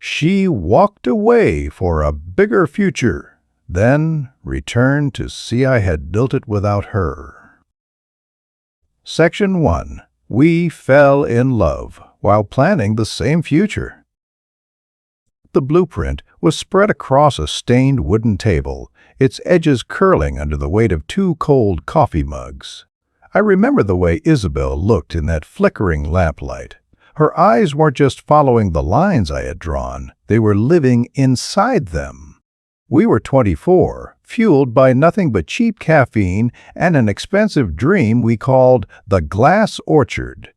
She walked away for a bigger future, then returned to see I had built it without her. Section 1. We fell in love while planning the same future. The blueprint was spread across a stained wooden table, its edges curling under the weight of 2 cold coffee mugs. I remember the way Isabelle looked in that flickering lamplight. Her eyes weren't just following the lines I had drawn, they were living inside them. We were 24, fueled by nothing but cheap caffeine and an expensive dream we called the Glass Orchard.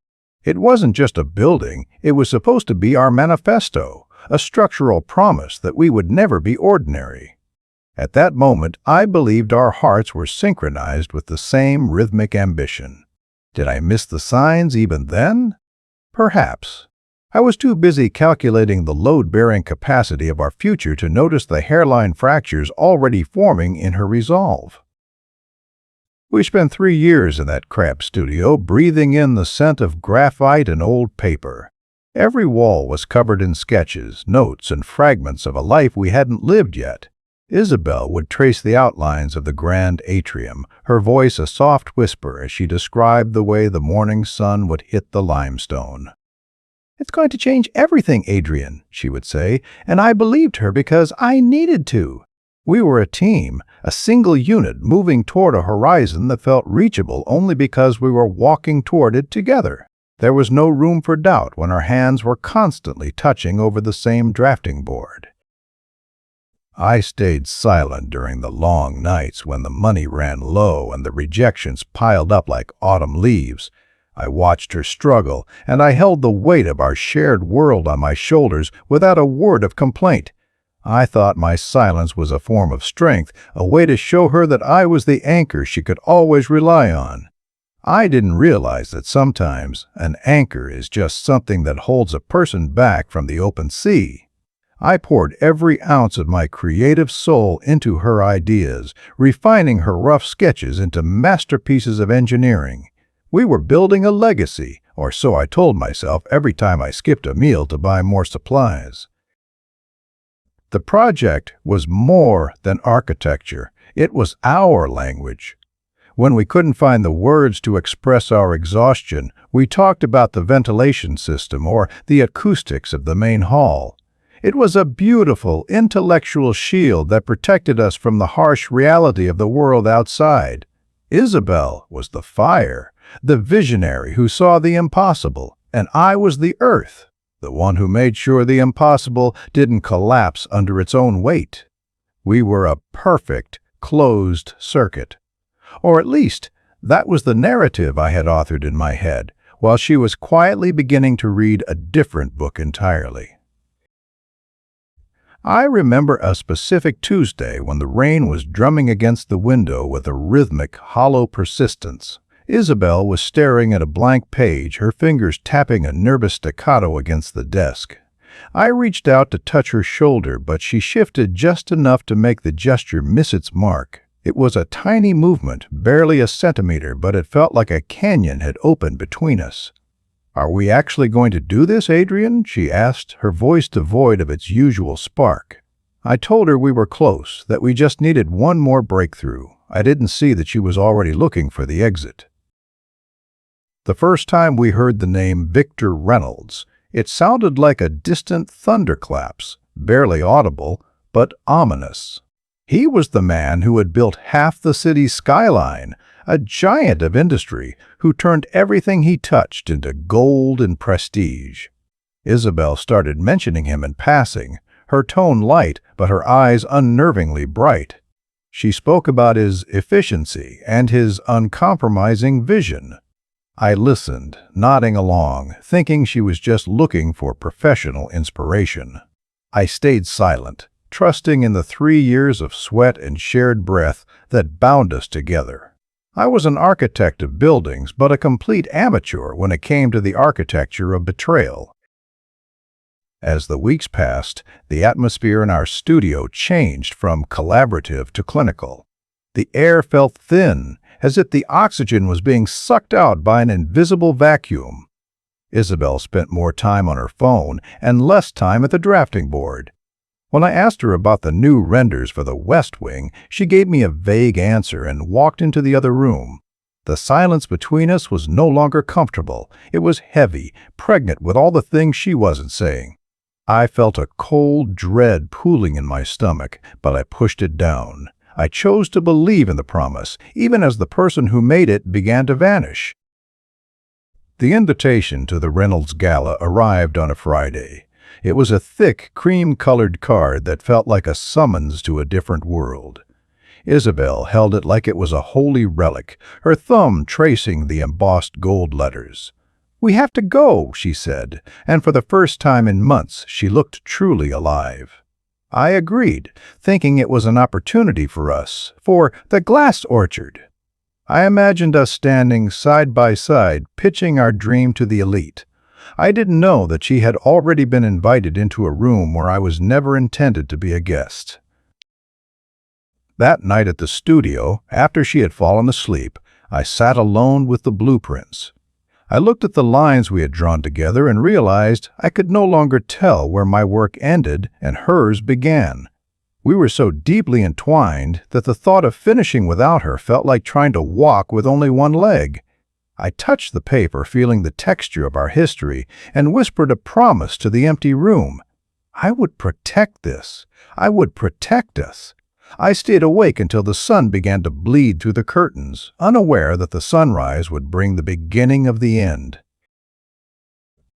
It wasn't just a building, it was supposed to be our manifesto, a structural promise that we would never be ordinary. At that moment, I believed our hearts were synchronized with the same rhythmic ambition. Did I miss the signs even then? Perhaps. I was too busy calculating the load-bearing capacity of our future to notice the hairline fractures already forming in her resolve. We spent 3 years in that cramped studio, breathing in the scent of graphite and old paper. Every wall was covered in sketches, notes, and fragments of a life we hadn't lived yet. Isabelle would trace the outlines of the grand atrium, her voice a soft whisper as she described the way the morning sun would hit the limestone. "It's going to change everything, Adrian," she would say, and I believed her because I needed to. We were a team, a single unit moving toward a horizon that felt reachable only because we were walking toward it together. There was no room for doubt when our hands were constantly touching over the same drafting board. I stayed silent during the long nights when the money ran low and the rejections piled up like autumn leaves. I watched her struggle, and I held the weight of our shared world on my shoulders without a word of complaint. I thought my silence was a form of strength, a way to show her that I was the anchor she could always rely on. I didn't realize that sometimes an anchor is just something that holds a person back from the open sea. I poured every ounce of my creative soul into her ideas, refining her rough sketches into masterpieces of engineering. We were building a legacy, or so I told myself every time I skipped a meal to buy more supplies. The project was more than architecture. It was our language. When we couldn't find the words to express our exhaustion, we talked about the ventilation system or the acoustics of the main hall. It was a beautiful, intellectual shield that protected us from the harsh reality of the world outside. Isabelle was the fire, the visionary who saw the impossible, and I was the earth, the one who made sure the impossible didn't collapse under its own weight. We were a perfect, closed circuit. Or at least, that was the narrative I had authored in my head, while she was quietly beginning to read a different book entirely. I remember a specific Tuesday when the rain was drumming against the window with a rhythmic, hollow persistence. Isabelle was staring at a blank page, her fingers tapping a nervous staccato against the desk. I reached out to touch her shoulder, but she shifted just enough to make the gesture miss its mark. It was a tiny movement, barely a centimeter, but it felt like a canyon had opened between us. "Are we actually going to do this, Adrian?" she asked, her voice devoid of its usual spark. I told her we were close, that we just needed one more breakthrough. I didn't see that she was already looking for the exit. The first time we heard the name Victor Reynolds, it sounded like a distant thunderclaps, barely audible, but ominous. He was the man who had built half the city's skyline, a giant of industry who turned everything he touched into gold and prestige. Isabelle started mentioning him in passing, her tone light but her eyes unnervingly bright. She spoke about his efficiency and his uncompromising vision. I listened, nodding along, thinking she was just looking for professional inspiration. I stayed silent, trusting in the 3 years of sweat and shared breath that bound us together. I was an architect of buildings, but a complete amateur when it came to the architecture of betrayal. As the weeks passed, the atmosphere in our studio changed from collaborative to clinical. The air felt thin, as if the oxygen was being sucked out by an invisible vacuum. Isabelle spent more time on her phone and less time at the drafting board. When I asked her about the new renders for the West Wing, she gave me a vague answer and walked into the other room. The silence between us was no longer comfortable. It was heavy, pregnant with all the things she wasn't saying. I felt a cold dread pooling in my stomach, but I pushed it down. I chose to believe in the promise, even as the person who made it began to vanish. The invitation to the Reynolds Gala arrived on a Friday. It was a thick, cream-colored card that felt like a summons to a different world. Isabelle held it like it was a holy relic, her thumb tracing the embossed gold letters. "We have to go," she said, and for the first time in months she looked truly alive. I agreed, thinking it was an opportunity for us, for the glass orchard. I imagined us standing side by side, pitching our dream to the elite. I didn't know that she had already been invited into a room where I was never intended to be a guest. That night at the studio, after she had fallen asleep, I sat alone with the blueprints. I looked at the lines we had drawn together and realized I could no longer tell where my work ended and hers began. We were so deeply entwined that the thought of finishing without her felt like trying to walk with only one leg. I touched the paper, feeling the texture of our history, and whispered a promise to the empty room. I would protect this. I would protect us. I stayed awake until the sun began to bleed through the curtains, unaware that the sunrise would bring the beginning of the end.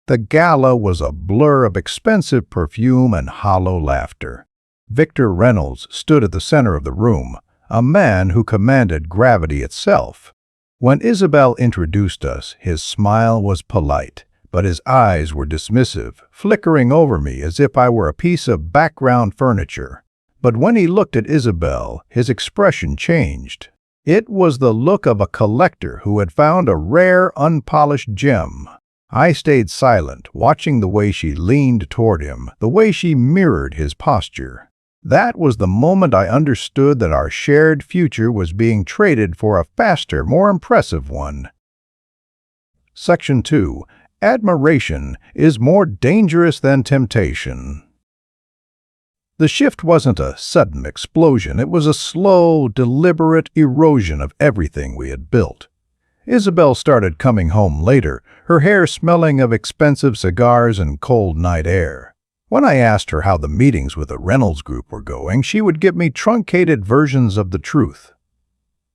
The gala was a blur of expensive perfume and hollow laughter. Victor Reynolds stood at the center of the room, a man who commanded gravity itself. When Isabelle introduced us, his smile was polite, but his eyes were dismissive, flickering over me as if I were a piece of background furniture. But when he looked at Isabelle, his expression changed. It was the look of a collector who had found a rare, unpolished gem. I stayed silent, watching the way she leaned toward him, the way she mirrored his posture. That was the moment I understood that our shared future was being traded for a faster, more impressive one. Section 2. Admiration is more dangerous than temptation. The shift wasn't a sudden explosion. It was a slow, deliberate erosion of everything we had built. Isabelle started coming home later, her hair smelling of expensive cigars and cold night air. When I asked her how the meetings with the Reynolds group were going, she would give me truncated versions of the truth.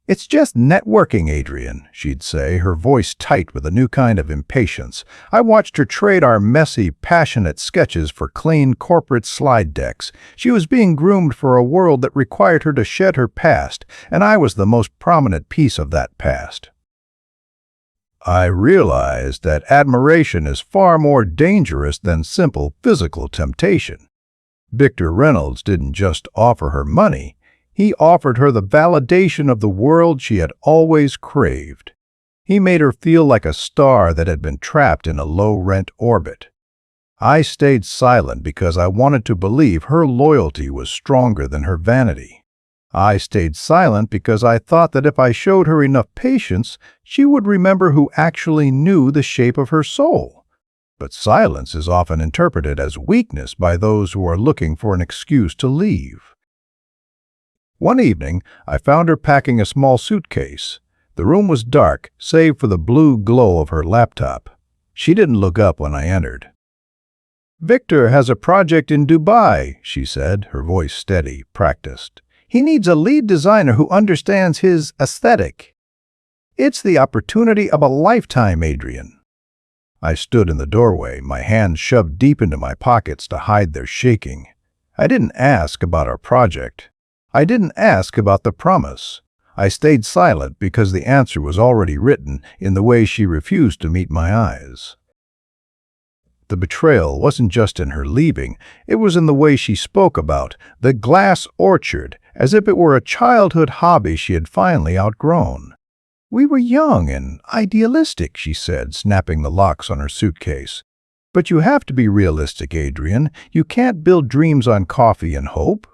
"It's just networking, Adrian," she'd say, her voice tight with a new kind of impatience. I watched her trade our messy, passionate sketches for clean corporate slide decks. She was being groomed for a world that required her to shed her past, and I was the most prominent piece of that past. I realized that admiration is far more dangerous than simple physical temptation. Victor Reynolds didn't just offer her money. He offered her the validation of the world she had always craved. He made her feel like a star that had been trapped in a low-rent orbit. I stayed silent because I wanted to believe her loyalty was stronger than her vanity. I stayed silent because I thought that if I showed her enough patience, she would remember who actually knew the shape of her soul. But silence is often interpreted as weakness by those who are looking for an excuse to leave. One evening, I found her packing a small suitcase. The room was dark, save for the blue glow of her laptop. She didn't look up when I entered. "Victor has a project in Dubai," she said, her voice steady, practiced. "He needs a lead designer who understands his aesthetic. It's the opportunity of a lifetime, Adrian." I stood in the doorway, my hands shoved deep into my pockets to hide their shaking. I didn't ask about our project. I didn't ask about the promise. I stayed silent because the answer was already written in the way she refused to meet my eyes. The betrayal wasn't just in her leaving, it was in the way she spoke about the glass orchard, as if it were a childhood hobby she had finally outgrown. "We were young and idealistic," she said, snapping the locks on her suitcase. "But you have to be realistic, Adrian. You can't build dreams on coffee and hope."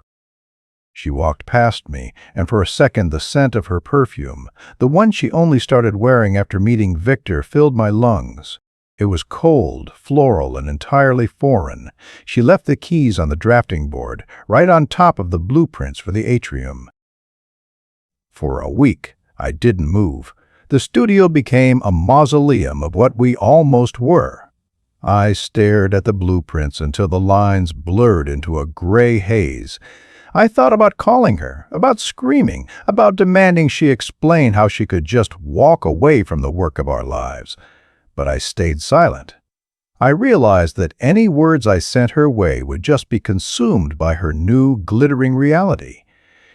She walked past me, and for a second the scent of her perfume, the one she only started wearing after meeting Victor, filled my lungs. It was cold, floral, and entirely foreign. She left the keys on the drafting board, right on top of the blueprints for the atrium. For a week, I didn't move. The studio became a mausoleum of what we almost were. I stared at the blueprints until the lines blurred into a gray haze. I thought about calling her, about screaming, about demanding she explain how she could just walk away from the work of our lives. But I stayed silent. I realized that any words I sent her way would just be consumed by her new, glittering reality.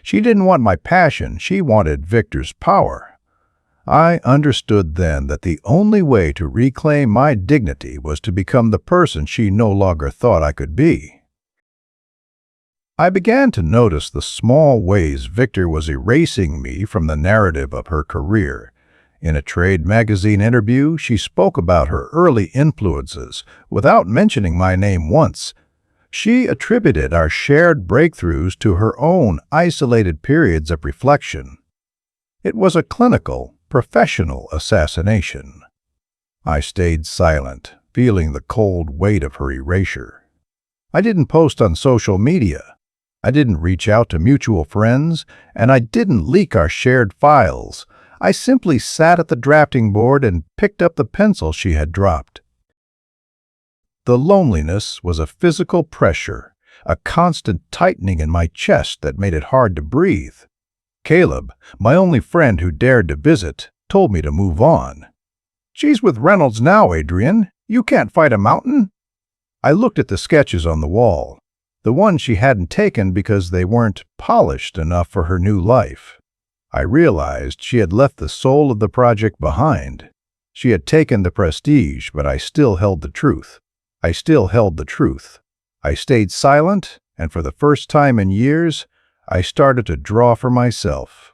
She didn't want my passion, she wanted Victor's power. I understood then that the only way to reclaim my dignity was to become the person she no longer thought I could be. I began to notice the small ways Victor was erasing me from the narrative of her career. In a trade magazine interview, she spoke about her early influences without mentioning my name once. She attributed our shared breakthroughs to her own isolated periods of reflection. It was a clinical, professional assassination. I stayed silent, feeling the cold weight of her erasure. I didn't post on social media. I didn't reach out to mutual friends, and I didn't leak our shared files. I simply sat at the drafting board and picked up the pencil she had dropped. The loneliness was a physical pressure, a constant tightening in my chest that made it hard to breathe. Caleb, my only friend who dared to visit, told me to move on. "She's with Reynolds now, Adrian. You can't fight a mountain." I looked at the sketches on the wall, the ones she hadn't taken because they weren't polished enough for her new life. I realized she had left the soul of the project behind. She had taken the prestige, but I still held the truth. I stayed silent, and for the first time in years, I started to draw for myself.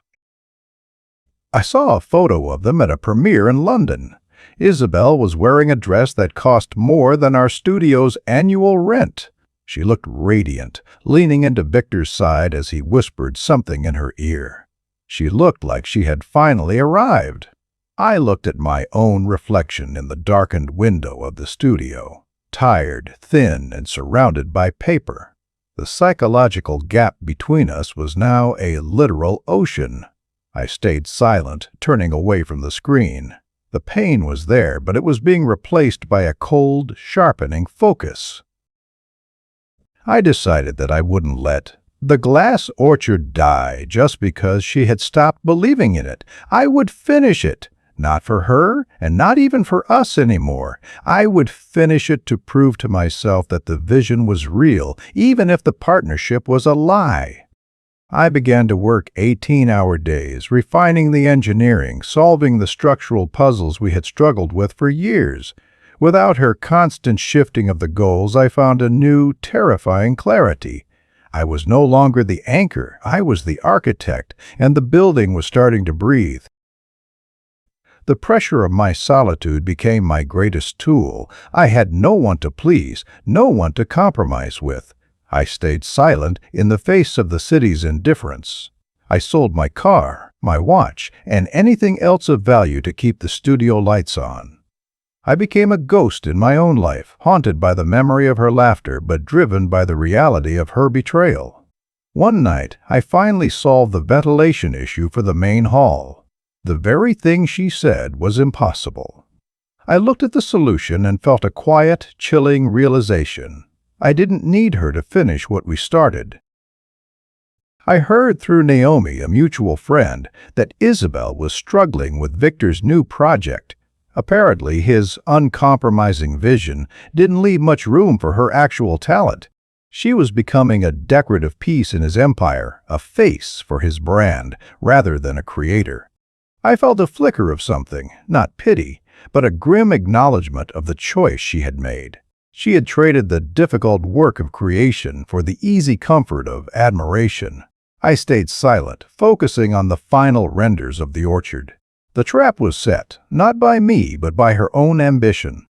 I saw a photo of them at a premiere in London. Isabelle was wearing a dress that cost more than our studio's annual rent. She looked radiant, leaning into Victor's side as he whispered something in her ear. She looked like she had finally arrived. I looked at my own reflection in the darkened window of the studio, tired, thin, and surrounded by paper. The psychological gap between us was now a literal ocean. I stayed silent, turning away from the screen. The pain was there, but it was being replaced by a cold, sharpening focus. I decided that I wouldn't let the glass orchard die just because she had stopped believing in it. I would finish it, not for her and not even for us anymore. I would finish it to prove to myself that the vision was real, even if the partnership was a lie. I began to work 18-hour days, refining the engineering, solving the structural puzzles we had struggled with for years. Without her constant shifting of the goals, I found a new, terrifying clarity. I was no longer the anchor, I was the architect, and the building was starting to breathe. The pressure of my solitude became my greatest tool. I had no one to please, no one to compromise with. I stayed silent in the face of the city's indifference. I sold my car, my watch, and anything else of value to keep the studio lights on. I became a ghost in my own life, haunted by the memory of her laughter but driven by the reality of her betrayal. One night, I finally solved the ventilation issue for the main hall. The very thing she said was impossible. I looked at the solution and felt a quiet, chilling realization. I didn't need her to finish what we started. I heard through Naomi, a mutual friend, that Isabelle was struggling with Victor's new project. Apparently, his uncompromising vision didn't leave much room for her actual talent. She was becoming a decorative piece in his empire, a face for his brand, rather than a creator. I felt a flicker of something, not pity, but a grim acknowledgement of the choice she had made. She had traded the difficult work of creation for the easy comfort of admiration. I stayed silent, focusing on the final renders of the orchard. The trap was set, not by me, but by her own ambition.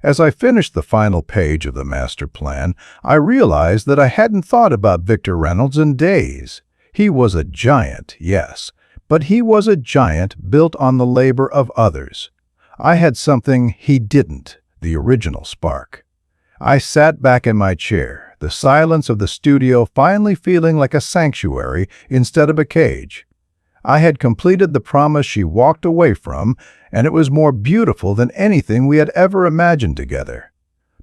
As I finished the final page of the master plan, I realized that I hadn't thought about Victor Reynolds in days. He was a giant, yes, but he was a giant built on the labor of others. I had something he didn't, the original spark. I sat back in my chair, the silence of the studio finally feeling like a sanctuary instead of a cage. I had completed the promise she walked away from, and it was more beautiful than anything we had ever imagined together.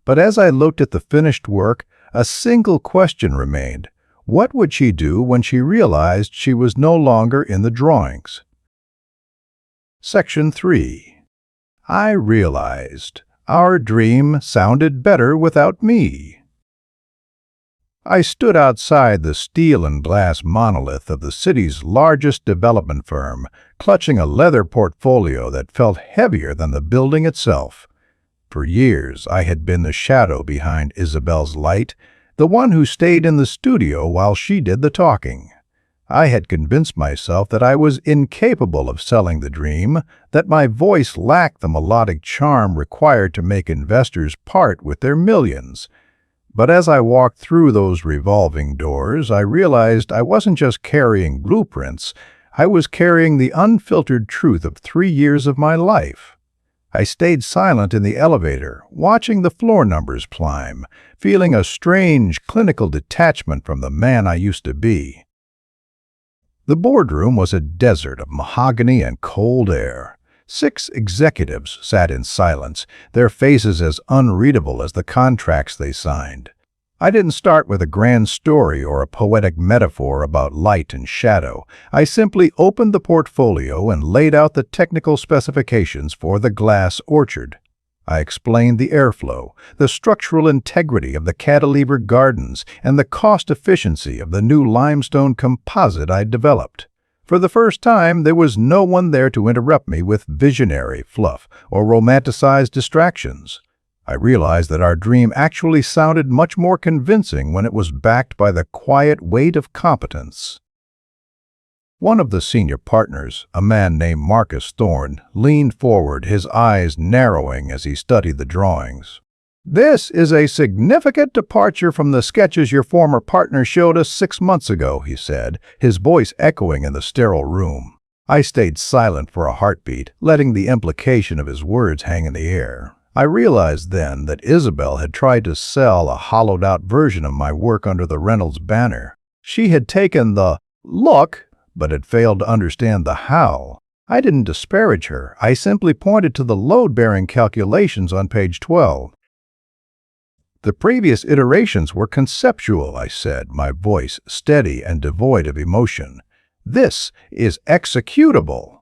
But as I looked at the finished work, a single question remained. What would she do when she realized she was no longer in the drawings? Section 3. I realized our dream sounded better without me. I stood outside the steel and glass monolith of the city's largest development firm, clutching a leather portfolio that felt heavier than the building itself. For years, I had been the shadow behind Isabelle's light, the one who stayed in the studio while she did the talking. I had convinced myself that I was incapable of selling the dream, that my voice lacked the melodic charm required to make investors part with their millions. But as I walked through those revolving doors, I realized I wasn't just carrying blueprints, I was carrying the unfiltered truth of 3 years of my life. I stayed silent in the elevator, watching the floor numbers climb, feeling a strange clinical detachment from the man I used to be. The boardroom was a desert of mahogany and cold air. 6 executives sat in silence, their faces as unreadable as the contracts they signed. I didn't start with a grand story or a poetic metaphor about light and shadow. I simply opened the portfolio and laid out the technical specifications for the glass orchard. I explained the airflow, the structural integrity of the cantilever gardens, and the cost efficiency of the new limestone composite I'd developed. For the first time, there was no one there to interrupt me with visionary fluff or romanticized distractions. I realized that our dream actually sounded much more convincing when it was backed by the quiet weight of competence. One of the senior partners, a man named Marcus Thorne, leaned forward, his eyes narrowing as he studied the drawings. "This is a significant departure from the sketches your former partner showed us 6 months ago," he said, his voice echoing in the sterile room. I stayed silent for a heartbeat, letting the implication of his words hang in the air. I realized then that Isabelle had tried to sell a hollowed-out version of my work under the Reynolds banner. She had taken the look, but had failed to understand the how. I didn't disparage her. I simply pointed to the load-bearing calculations on page 12. "The previous iterations were conceptual," I said, my voice steady and devoid of emotion. "This is executable."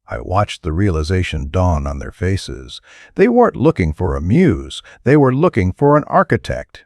I watched the realization dawn on their faces. They weren't looking for a muse, they were looking for an architect.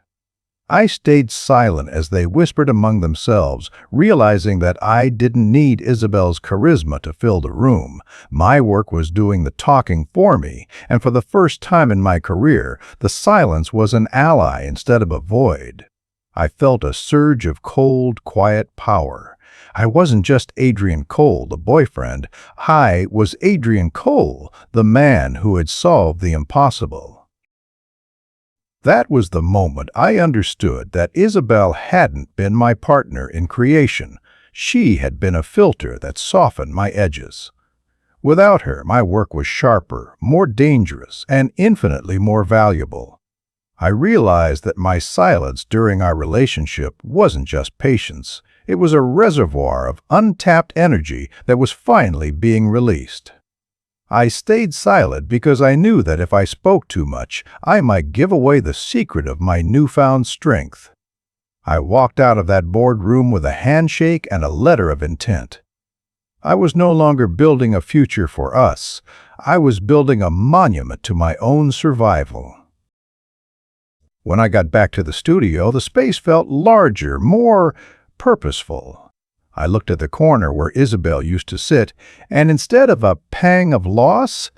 I stayed silent as they whispered among themselves, realizing that I didn't need Isabelle's charisma to fill the room. My work was doing the talking for me, and for the first time in my career, the silence was an ally instead of a void. I felt a surge of cold, quiet power. I wasn't just Adrian Cole, the boyfriend. I was Adrian Cole, the man who had solved the impossible. That was the moment I understood that Isabelle hadn't been my partner in creation. She had been a filter that softened my edges. Without her, my work was sharper, more dangerous, and infinitely more valuable. I realized that my silence during our relationship wasn't just patience. It was a reservoir of untapped energy that was finally being released. I stayed silent because I knew that if I spoke too much, I might give away the secret of my newfound strength. I walked out of that boardroom with a handshake and a letter of intent. I was no longer building a future for us. I was building a monument to my own survival. When I got back to the studio, the space felt larger, more purposeful. I looked at the corner where Isabelle used to sit, and instead of a pang of loss,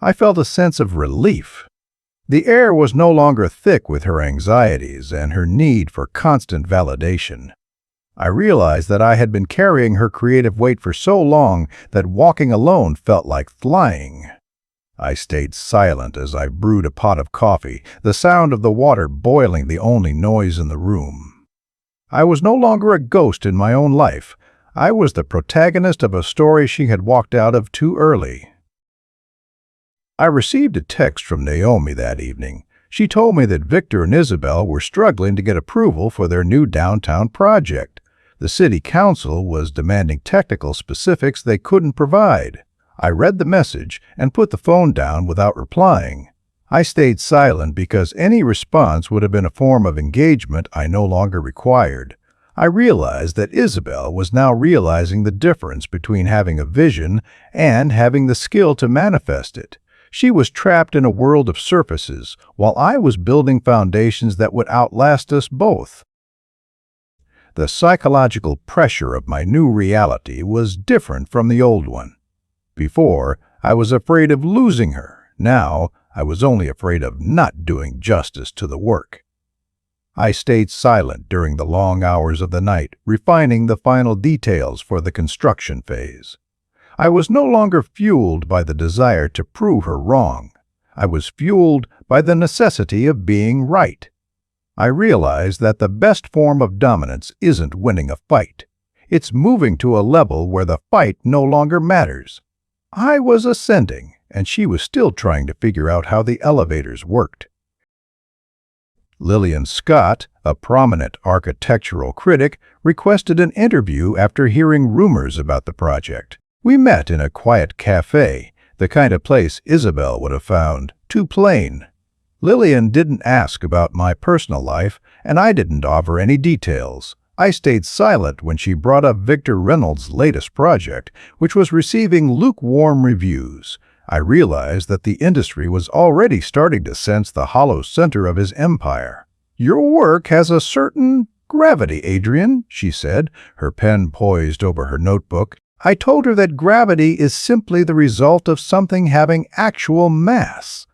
I felt a sense of relief. The air was no longer thick with her anxieties and her need for constant validation. I realized that I had been carrying her creative weight for so long that walking alone felt like flying. I stayed silent as I brewed a pot of coffee, the sound of the water boiling the only noise in the room. I was no longer a ghost in my own life. I was the protagonist of a story she had walked out of too early. I received a text from Naomi that evening. She told me that Victor and Isabelle were struggling to get approval for their new downtown project. The city council was demanding technical specifics they couldn't provide. I read the message and put the phone down without replying. I stayed silent because any response would have been a form of engagement I no longer required. I realized that Isabelle was now realizing the difference between having a vision and having the skill to manifest it. She was trapped in a world of surfaces, while I was building foundations that would outlast us both. The psychological pressure of my new reality was different from the old one. Before, I was afraid of losing her. Now, I was only afraid of not doing justice to the work. I stayed silent during the long hours of the night, refining the final details for the construction phase. I was no longer fueled by the desire to prove her wrong. I was fueled by the necessity of being right. I realized that the best form of dominance isn't winning a fight. It's moving to a level where the fight no longer matters. I was ascending, and she was still trying to figure out how the elevators worked. Lillian Scott, a prominent architectural critic, requested an interview after hearing rumors about the project. We met in a quiet cafe, the kind of place Isabelle would have found too plain. Lillian didn't ask about my personal life, and I didn't offer any details. I stayed silent when she brought up Victor Reynolds' latest project, which was receiving lukewarm reviews. I realized that the industry was already starting to sense the hollow center of his empire. "Your work has a certain gravity, Adrian," she said, her pen poised over her notebook. I told her that gravity is simply the result of something having actual mass.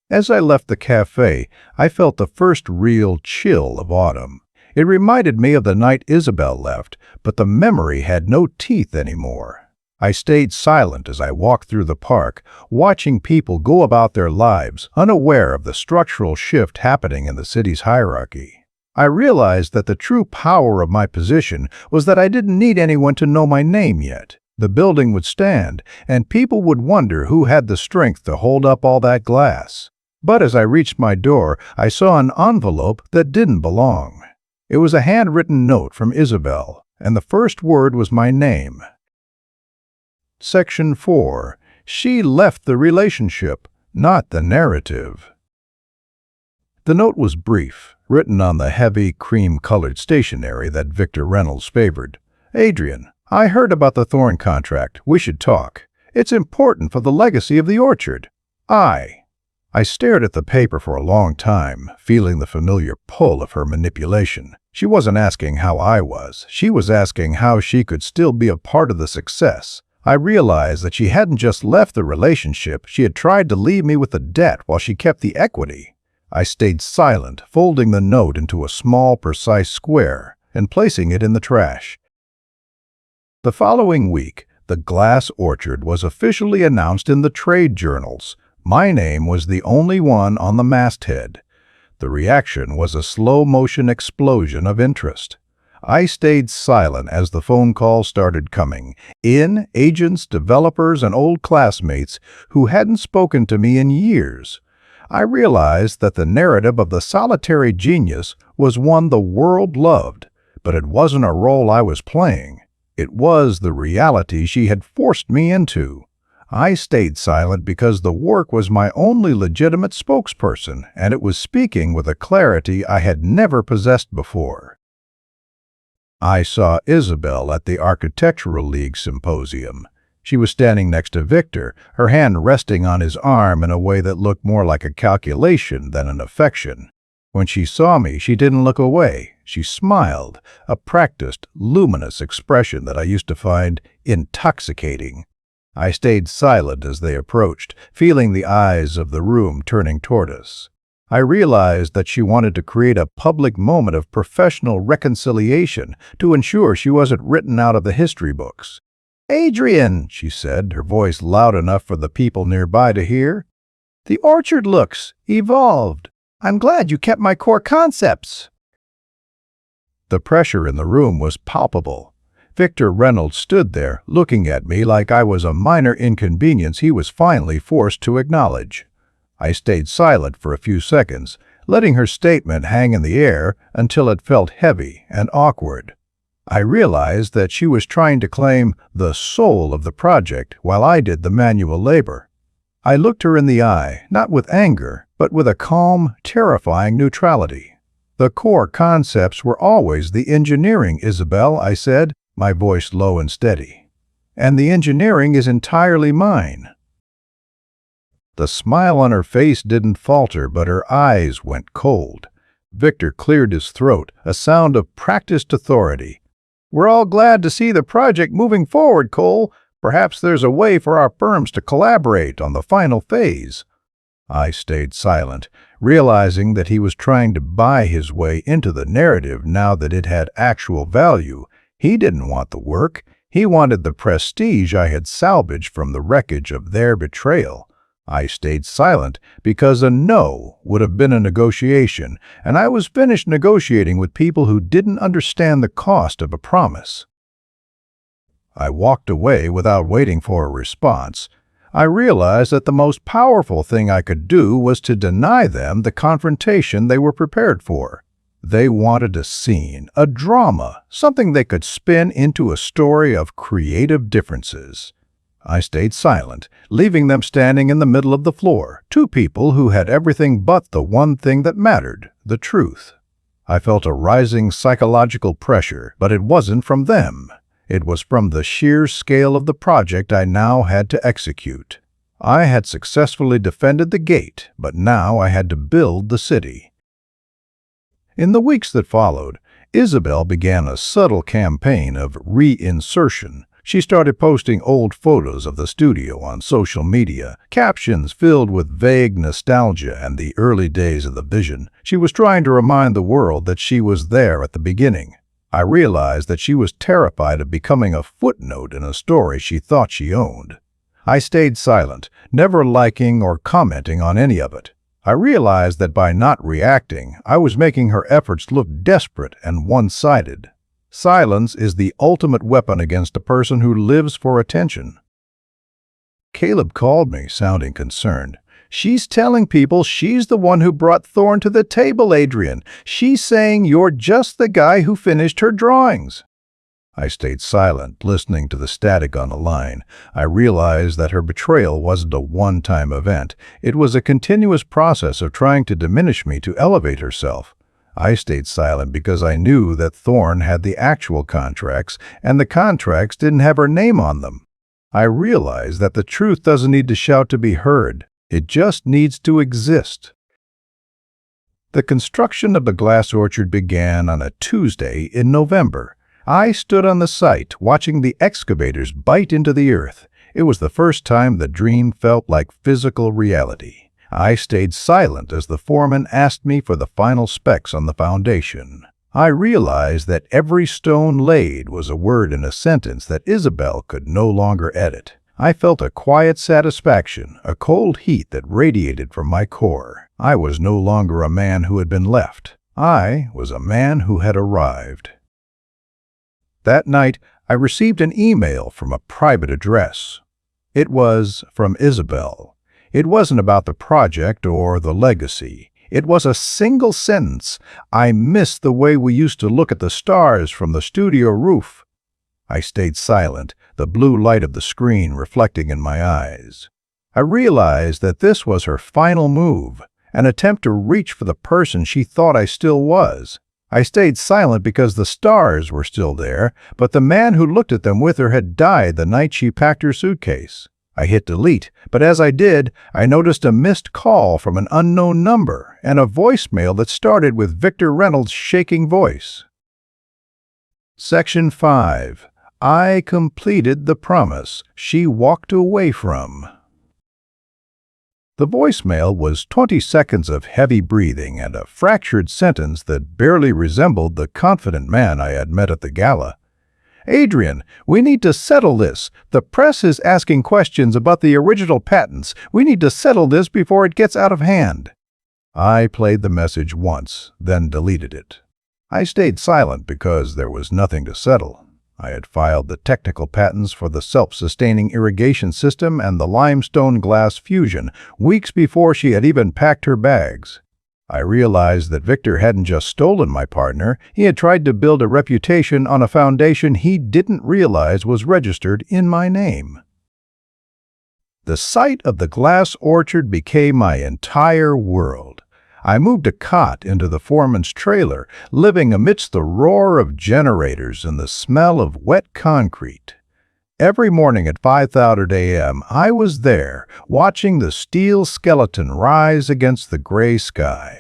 As I left the cafe, I felt the first real chill of autumn. It reminded me of the night Isabelle left, but the memory had no teeth anymore. I stayed silent as I walked through the park, watching people go about their lives, unaware of the structural shift happening in the city's hierarchy. I realized that the true power of my position was that I didn't need anyone to know my name yet. The building would stand, and people would wonder who had the strength to hold up all that glass. But as I reached my door, I saw an envelope that didn't belong. It was a handwritten note from Isabelle, and the first word was my name. Section 4. She left the relationship, not the narrative. The note was brief, written on the heavy, cream-colored stationery that Victor Reynolds favored. "Adrian, I heard about the Thorn contract. We should talk. It's important for the legacy of the orchard. I stared at the paper for a long time, feeling the familiar pull of her manipulation. She wasn't asking how I was. She was asking how she could still be a part of the success. I realized that she hadn't just left the relationship, she had tried to leave me with the debt while she kept the equity. I stayed silent, folding the note into a small, precise square and placing it in the trash. The following week, the glass orchard was officially announced in the trade journals. My name was the only one on the masthead. The reaction was a slow-motion explosion of interest. I stayed silent as the phone calls started coming in, agents, developers, and old classmates who hadn't spoken to me in years. I realized that the narrative of the solitary genius was one the world loved, but it wasn't a role I was playing. It was the reality she had forced me into. I stayed silent because the work was my only legitimate spokesperson, and it was speaking with a clarity I had never possessed before. I saw Isabelle at the Architectural League Symposium. She was standing next to Victor, her hand resting on his arm in a way that looked more like a calculation than an affection. When she saw me, she didn't look away. She smiled, a practiced, luminous expression that I used to find intoxicating. I stayed silent as they approached, feeling the eyes of the room turning toward us. I realized that she wanted to create a public moment of professional reconciliation to ensure she wasn't written out of the history books. "Adrian," she said, her voice loud enough for the people nearby to hear, "the orchard looks evolved. I'm glad you kept my core concepts." The pressure in the room was palpable. Victor Reynolds stood there, looking at me like I was a minor inconvenience he was finally forced to acknowledge. I stayed silent for a few seconds, letting her statement hang in the air until it felt heavy and awkward. I realized that she was trying to claim the soul of the project while I did the manual labor. I looked her in the eye, not with anger, but with a calm, terrifying neutrality. "The core concepts were always the engineering, Isabelle," I said, my voice low and steady. "And the engineering is entirely mine." The smile on her face didn't falter, but her eyes went cold. Victor cleared his throat, a sound of practiced authority. "We're all glad to see the project moving forward, Cole. Perhaps there's a way for our firms to collaborate on the final phase." I stayed silent, realizing that he was trying to buy his way into the narrative now that it had actual value. He didn't want the work. He wanted the prestige I had salvaged from the wreckage of their betrayal. I stayed silent because a no would have been a negotiation, and I was finished negotiating with people who didn't understand the cost of a promise. I walked away without waiting for a response. I realized that the most powerful thing I could do was to deny them the confrontation they were prepared for. They wanted a scene, a drama, something they could spin into a story of creative differences. I stayed silent, leaving them standing in the middle of the floor, two people who had everything but the one thing that mattered, the truth. I felt a rising psychological pressure, but it wasn't from them. It was from the sheer scale of the project I now had to execute. I had successfully defended the gate, but now I had to build the city. In the weeks that followed, Isabelle began a subtle campaign of reinsertion. She started posting old photos of the studio on social media, captions filled with vague nostalgia and the early days of the vision. She was trying to remind the world that she was there at the beginning. I realized that she was terrified of becoming a footnote in a story she thought she owned. I stayed silent, never liking or commenting on any of it. I realized that by not reacting, I was making her efforts look desperate and one-sided. Silence is the ultimate weapon against a person who lives for attention. Caleb called me, sounding concerned. "She's telling people she's the one who brought Thorne to the table, Adrian. She's saying you're just the guy who finished her drawings." I stayed silent, listening to the static on the line. I realized that her betrayal wasn't a one-time event. It was a continuous process of trying to diminish me to elevate herself. I stayed silent because I knew that Thorne had the actual contracts, and the contracts didn't have her name on them. I realized that the truth doesn't need to shout to be heard. It just needs to exist. The construction of the glass orchard began on a Tuesday in November. I stood on the site, watching the excavators bite into the earth. It was the first time the dream felt like physical reality. I stayed silent as the foreman asked me for the final specs on the foundation. I realized that every stone laid was a word in a sentence that Isabelle could no longer edit. I felt a quiet satisfaction, a cold heat that radiated from my core. I was no longer a man who had been left. I was a man who had arrived. That night, I received an email from a private address. It was from Isabelle. It wasn't about the project or the legacy. It was a single sentence. "I miss the way we used to look at the stars from the studio roof." I stayed silent, the blue light of the screen reflecting in my eyes. I realized that this was her final move, an attempt to reach for the person she thought I still was. I stayed silent because the stars were still there, but the man who looked at them with her had died the night she packed her suitcase. I hit delete, but as I did, I noticed a missed call from an unknown number and a voicemail that started with Victor Reynolds' shaking voice. Section 5. I completed the promise she walked away from. The voicemail was 20 seconds of heavy breathing and a fractured sentence that barely resembled the confident man I had met at the gala. "Adrian, we need to settle this. The press is asking questions about the original patents. We need to settle this before it gets out of hand." I played the message once, then deleted it. I stayed silent because there was nothing to settle. I had filed the technical patents for the self-sustaining irrigation system and the limestone glass fusion weeks before she had even packed her bags. I realized that Victor hadn't just stolen my partner, he had tried to build a reputation on a foundation he didn't realize was registered in my name. The sight of the glass orchard became my entire world. I moved a cot into the foreman's trailer, living amidst the roar of generators and the smell of wet concrete. Every morning at 5:30 a.m., I was there, watching the steel skeleton rise against the gray sky.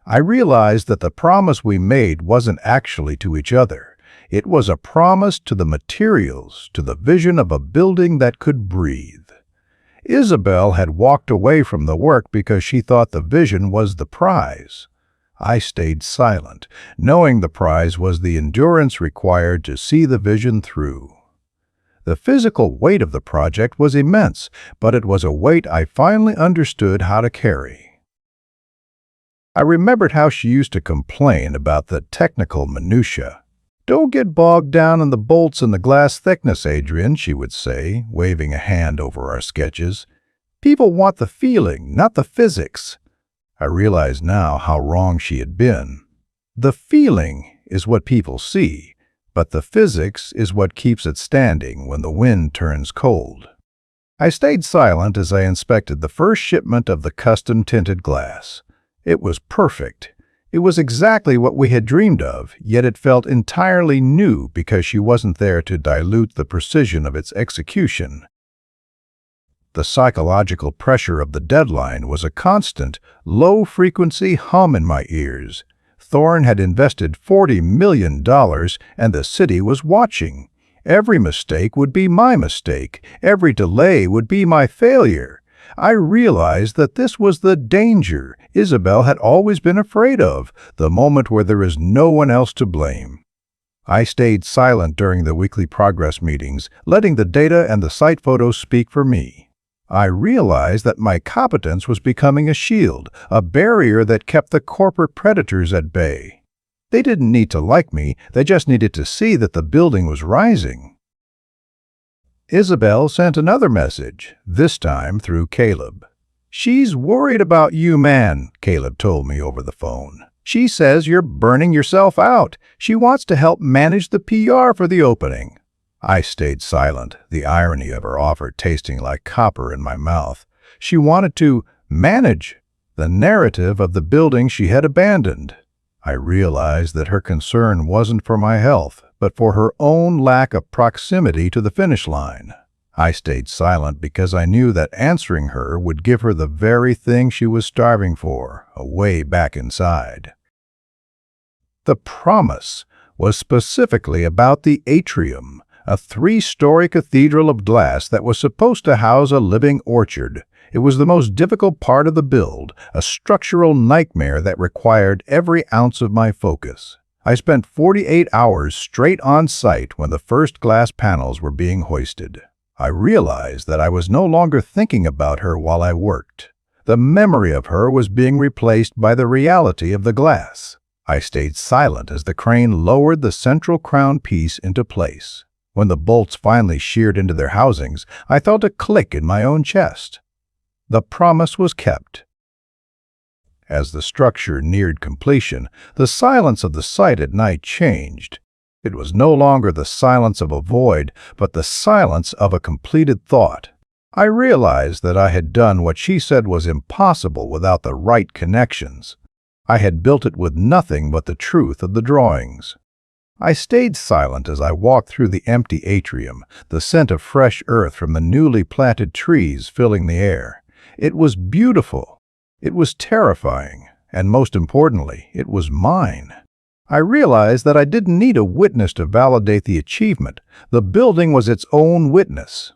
I realized that the promise we made wasn't actually to each other. It was a promise to the materials, to the vision of a building that could breathe. Isabelle had walked away from the work because she thought the vision was the prize. I stayed silent, knowing the prize was the endurance required to see the vision through. The physical weight of the project was immense, but it was a weight I finally understood how to carry. I remembered how she used to complain about the technical minutiae. "Don't get bogged down in the bolts and the glass thickness, Adrian," she would say, waving a hand over our sketches. "People want the feeling, not the physics." I realized now how wrong she had been. The feeling is what people see, but the physics is what keeps it standing when the wind turns cold. I stayed silent as I inspected the first shipment of the custom-tinted glass. It was perfect. It was exactly what we had dreamed of, yet it felt entirely new because she wasn't there to dilute the precision of its execution. The psychological pressure of the deadline was a constant, low-frequency hum in my ears. Thorne had invested $40 million, and the city was watching. Every mistake would be my mistake. Every delay would be my failure. I realized that this was the danger Isabelle had always been afraid of, the moment where there is no one else to blame. I stayed silent during the weekly progress meetings, letting the data and the site photos speak for me. I realized that my competence was becoming a shield, a barrier that kept the corporate predators at bay. They didn't need to like me, they just needed to see that the building was rising. Isabelle sent another message, this time through Caleb. "She's worried about you, man," Caleb told me over the phone. "She says you're burning yourself out. She wants to help manage the PR for the opening." I stayed silent, the irony of her offer tasting like copper in my mouth. She wanted to manage the narrative of the building she had abandoned. I realized that her concern wasn't for my health, but for her own lack of proximity to the finish line. I stayed silent because I knew that answering her would give her the very thing she was starving for, a way back inside. The promise was specifically about the atrium, a 3-story cathedral of glass that was supposed to house a living orchard. It was the most difficult part of the build, a structural nightmare that required every ounce of my focus. I spent 48 hours straight on site when the first glass panels were being hoisted. I realized that I was no longer thinking about her while I worked. The memory of her was being replaced by the reality of the glass. I stayed silent as the crane lowered the central crown piece into place. When the bolts finally sheared into their housings, I felt a click in my own chest. The promise was kept. As the structure neared completion, the silence of the site at night changed. It was no longer the silence of a void, but the silence of a completed thought. I realized that I had done what she said was impossible without the right connections. I had built it with nothing but the truth of the drawings. I stayed silent as I walked through the empty atrium, the scent of fresh earth from the newly planted trees filling the air. It was beautiful. It was terrifying. And most importantly, it was mine. I realized that I didn't need a witness to validate the achievement. The building was its own witness.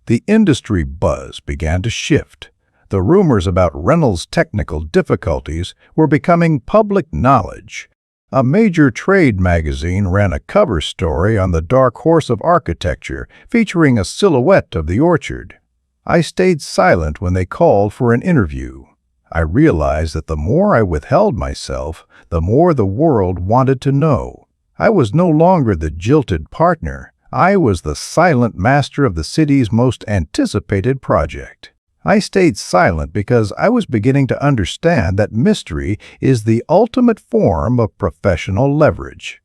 The industry buzz began to shift. The rumors about Reynolds' technical difficulties were becoming public knowledge. A major trade magazine ran a cover story on the dark horse of architecture, featuring a silhouette of the orchard. I stayed silent when they called for an interview. I realized that the more I withheld myself, the more the world wanted to know. I was no longer the jilted partner. I was the silent master of the city's most anticipated project. I stayed silent because I was beginning to understand that mystery is the ultimate form of professional leverage.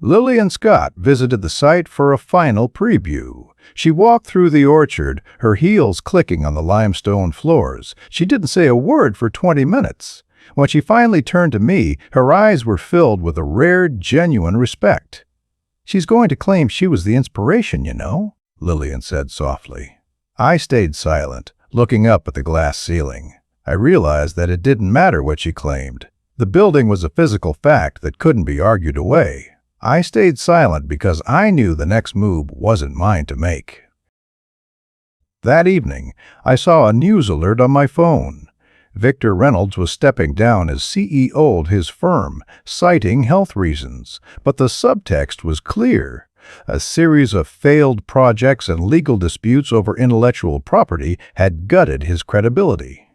Lily and Scott visited the site for a final preview. She walked through the orchard, her heels clicking on the limestone floors. She didn't say a word for 20 minutes. When she finally turned to me, her eyes were filled with a rare, genuine respect. "She's going to claim she was the inspiration, you know," Lillian said softly. I stayed silent, looking up at the glass ceiling. I realized that it didn't matter what she claimed. The building was a physical fact that couldn't be argued away. I stayed silent because I knew the next move wasn't mine to make. That evening, I saw a news alert on my phone. Victor Reynolds was stepping down as CEO of his firm, citing health reasons, but the subtext was clear. A series of failed projects and legal disputes over intellectual property had gutted his credibility.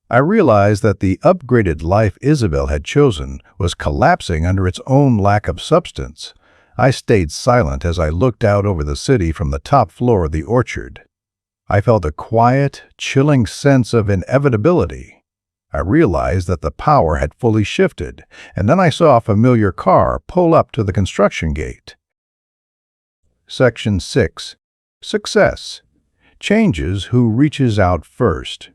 I realized that the upgraded life Isabelle had chosen was collapsing under its own lack of substance. I stayed silent as I looked out over the city from the top floor of the orchard. I felt a quiet, chilling sense of inevitability. I realized that the power had fully shifted, and then I saw a familiar car pull up to the construction gate. Section 6. Success. Changes who reaches out first.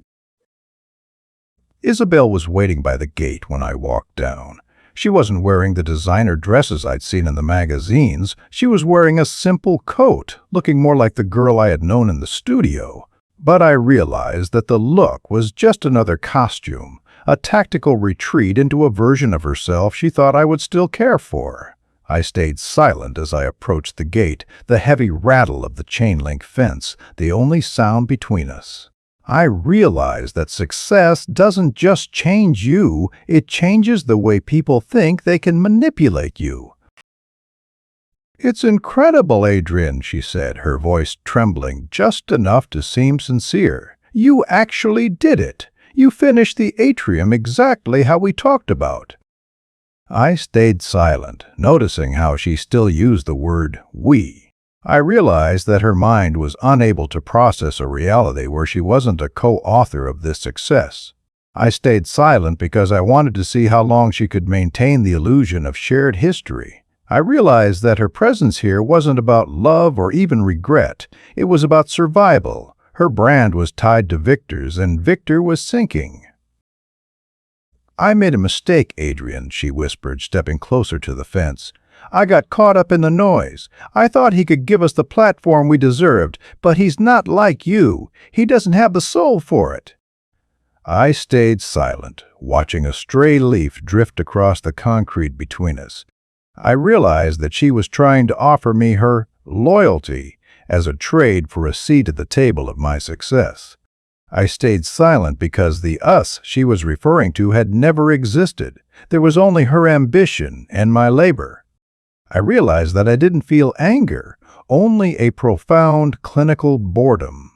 Isabelle was waiting by the gate when I walked down. She wasn't wearing the designer dresses I'd seen in the magazines. She was wearing a simple coat, looking more like the girl I had known in the studio. But I realized that the look was just another costume, a tactical retreat into a version of herself she thought I would still care for. I stayed silent as I approached the gate, the heavy rattle of the chain-link fence, the only sound between us. I realized that success doesn't just change you, it changes the way people think they can manipulate you. "It's incredible, Adrian," she said, her voice trembling just enough to seem sincere. "You actually did it. You finished the atrium exactly how we talked about." I stayed silent, noticing how she still used the word "we." I realized that her mind was unable to process a reality where she wasn't a co-author of this success. I stayed silent because I wanted to see how long she could maintain the illusion of shared history. I realized that her presence here wasn't about love or even regret. It was about survival. Her brand was tied to Victor's, and Victor was sinking. "I made a mistake, Adrian," she whispered, stepping closer to the fence. "I got caught up in the noise. I thought he could give us the platform we deserved, but he's not like you. He doesn't have the soul for it." I stayed silent, watching a stray leaf drift across the concrete between us. I realized that she was trying to offer me her loyalty as a trade for a seat at the table of my success. I stayed silent because the us she was referring to had never existed. There was only her ambition and my labor. I realized that I didn't feel anger, only a profound clinical boredom.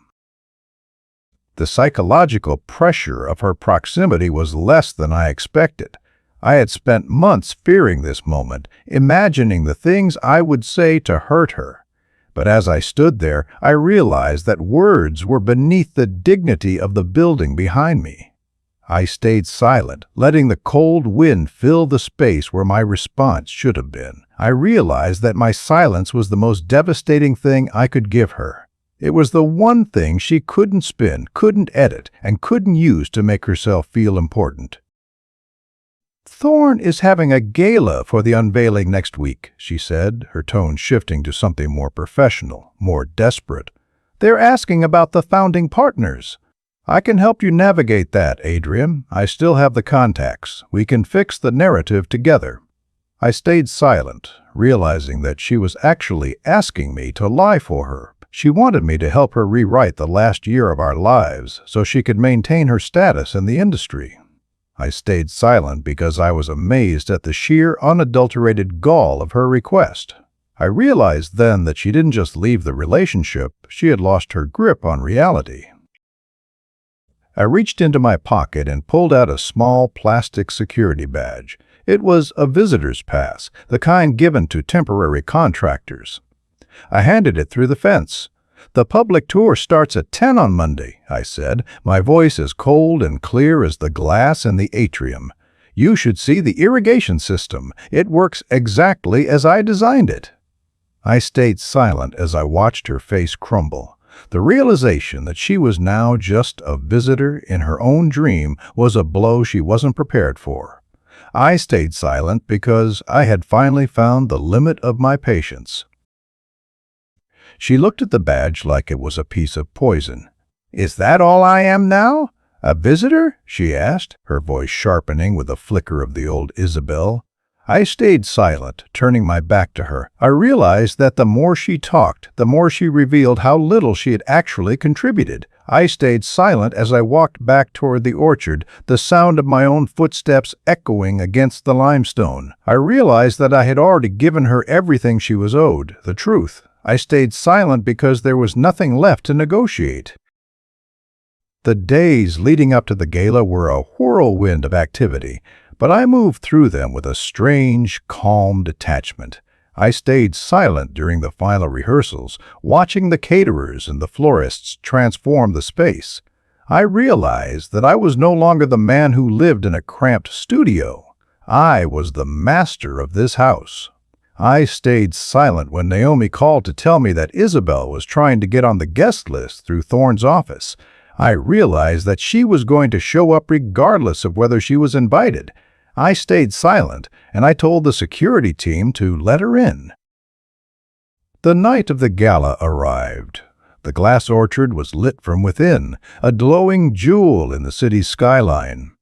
The psychological pressure of her proximity was less than I expected. I had spent months fearing this moment, imagining the things I would say to hurt her. But as I stood there, I realized that words were beneath the dignity of the building behind me. I stayed silent, letting the cold wind fill the space where my response should have been. I realized that my silence was the most devastating thing I could give her. It was the one thing she couldn't spin, couldn't edit, and couldn't use to make herself feel important. "Thorne is having a gala for the unveiling next week," she said, her tone shifting to something more professional, more desperate. "They're asking about the founding partners. I can help you navigate that, Adrian. I still have the contacts. We can fix the narrative together." I stayed silent, realizing that she was actually asking me to lie for her. She wanted me to help her rewrite the last year of our lives so she could maintain her status in the industry. I stayed silent because I was amazed at the sheer, unadulterated gall of her request. I realized then that she didn't just leave the relationship, she had lost her grip on reality. I reached into my pocket and pulled out a small plastic security badge. It was a visitor's pass, the kind given to temporary contractors. I handed it through the fence. "The public tour starts at 10 on Monday," I said, my voice as cold and clear as the glass in the atrium. "You should see the irrigation system. It works exactly as I designed it." I stayed silent as I watched her face crumble. The realization that she was now just a visitor in her own dream was a blow she wasn't prepared for. I stayed silent because I had finally found the limit of my patience. She looked at the badge like it was a piece of poison. "Is that all I am now? A visitor?" she asked, her voice sharpening with a flicker of the old Isabelle. I stayed silent, turning my back to her. I realized that the more she talked, the more she revealed how little she had actually contributed. I stayed silent as I walked back toward the orchard, the sound of my own footsteps echoing against the limestone. I realized that I had already given her everything she was owed, the truth. I stayed silent because there was nothing left to negotiate. The days leading up to the gala were a whirlwind of activity, but I moved through them with a strange, calm detachment. I stayed silent during the final rehearsals, watching the caterers and the florists transform the space. I realized that I was no longer the man who lived in a cramped studio. I was the master of this house. I stayed silent when Naomi called to tell me that Isabelle was trying to get on the guest list through Thorne's office. I realized that she was going to show up regardless of whether she was invited. I stayed silent, and I told the security team to let her in. The night of the gala arrived. The glass orchard was lit from within, a glowing jewel in the city's skyline.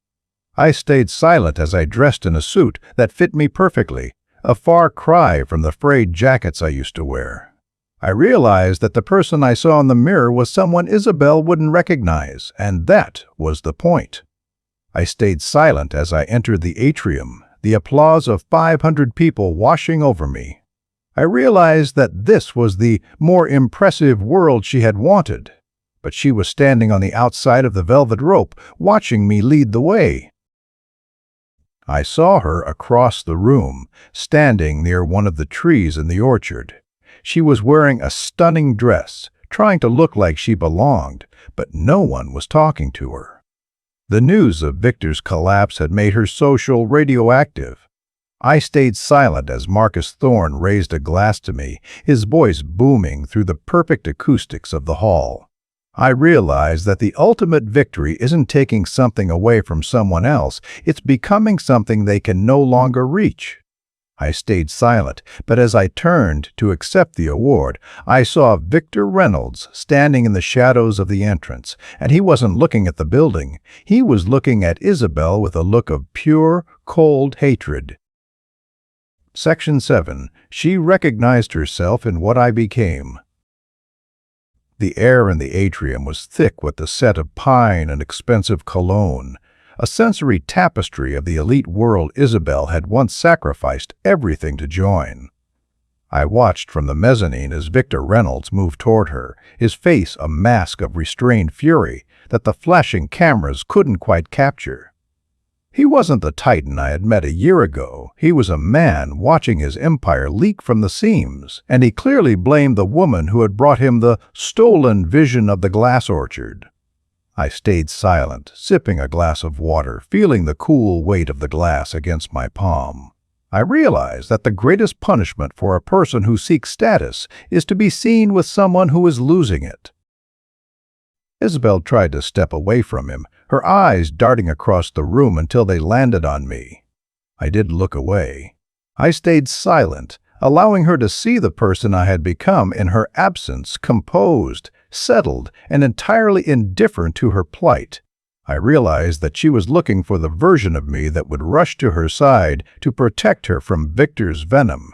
I stayed silent as I dressed in a suit that fit me perfectly, a far cry from the frayed jackets I used to wear. I realized that the person I saw in the mirror was someone Isabelle wouldn't recognize, and that was the point. I stayed silent as I entered the atrium, the applause of 500 people washing over me. I realized that this was the more impressive world she had wanted, but she was standing on the outside of the velvet rope, watching me lead the way. I saw her across the room, standing near one of the trees in the orchard. She was wearing a stunning dress, trying to look like she belonged, but no one was talking to her. The news of Victor's collapse had made her social radioactive. I stayed silent as Marcus Thorne raised a glass to me, his voice booming through the perfect acoustics of the hall. I realized that the ultimate victory isn't taking something away from someone else, it's becoming something they can no longer reach. I stayed silent, but as I turned to accept the award, I saw Victor Reynolds standing in the shadows of the entrance, and he wasn't looking at the building. He was looking at Isabelle with a look of pure, cold hatred. Section 7. She recognized herself in what I became. The air in the atrium was thick with the scent of pine and expensive cologne, a sensory tapestry of the elite world Isabelle had once sacrificed everything to join. I watched from the mezzanine as Victor Reynolds moved toward her, his face a mask of restrained fury that the flashing cameras couldn't quite capture. He wasn't the titan I had met a year ago. He was a man watching his empire leak from the seams, and he clearly blamed the woman who had brought him the stolen vision of the glass orchard. I stayed silent, sipping a glass of water, feeling the cool weight of the glass against my palm. I realized that the greatest punishment for a person who seeks status is to be seen with someone who is losing it. Isabelle tried to step away from him, her eyes darting across the room until they landed on me. I didn't look away. I stayed silent, allowing her to see the person I had become in her absence, composed, settled, and entirely indifferent to her plight. I realized that she was looking for the version of me that would rush to her side to protect her from Victor's venom,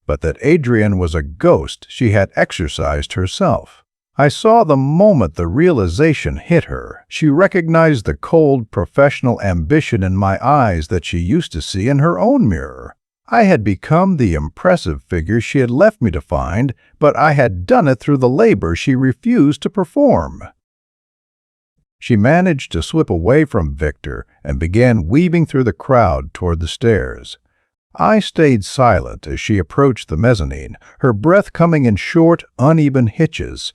but that Adrian was a ghost she had exorcised herself. I saw the moment the realization hit her. She recognized the cold, professional ambition in my eyes that she used to see in her own mirror. I had become the impressive figure she had left me to find, but I had done it through the labor she refused to perform. She managed to slip away from Victor and began weaving through the crowd toward the stairs. I stayed silent as she approached the mezzanine, her breath coming in short, uneven hitches.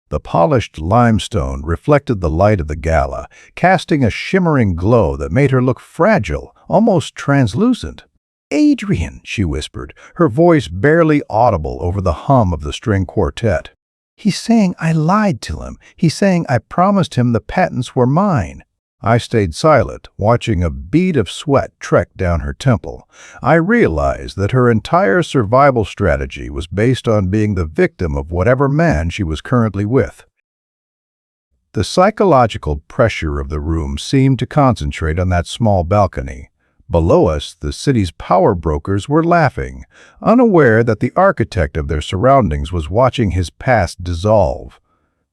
The polished limestone reflected the light of the gala, casting a shimmering glow that made her look fragile, almost translucent. "Adrian," she whispered, her voice barely audible over the hum of the string quartet. "He's saying I lied to him. He's saying I promised him the patents were mine." I stayed silent, watching a bead of sweat trek down her temple. I realized that her entire survival strategy was based on being the victim of whatever man she was currently with. The psychological pressure of the room seemed to concentrate on that small balcony. Below us, the city's power brokers were laughing, unaware that the architect of their surroundings was watching his past dissolve.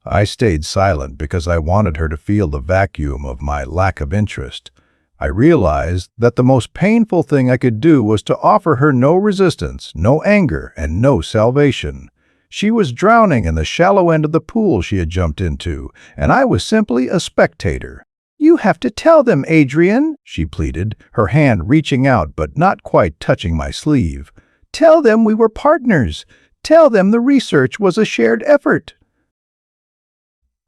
I stayed silent because I wanted her to feel the vacuum of my lack of interest. I realized that the most painful thing I could do was to offer her no resistance, no anger, and no salvation. She was drowning in the shallow end of the pool she had jumped into, and I was simply a spectator. "You have to tell them, Adrian," she pleaded, her hand reaching out but not quite touching my sleeve. "Tell them we were partners. Tell them the research was a shared effort."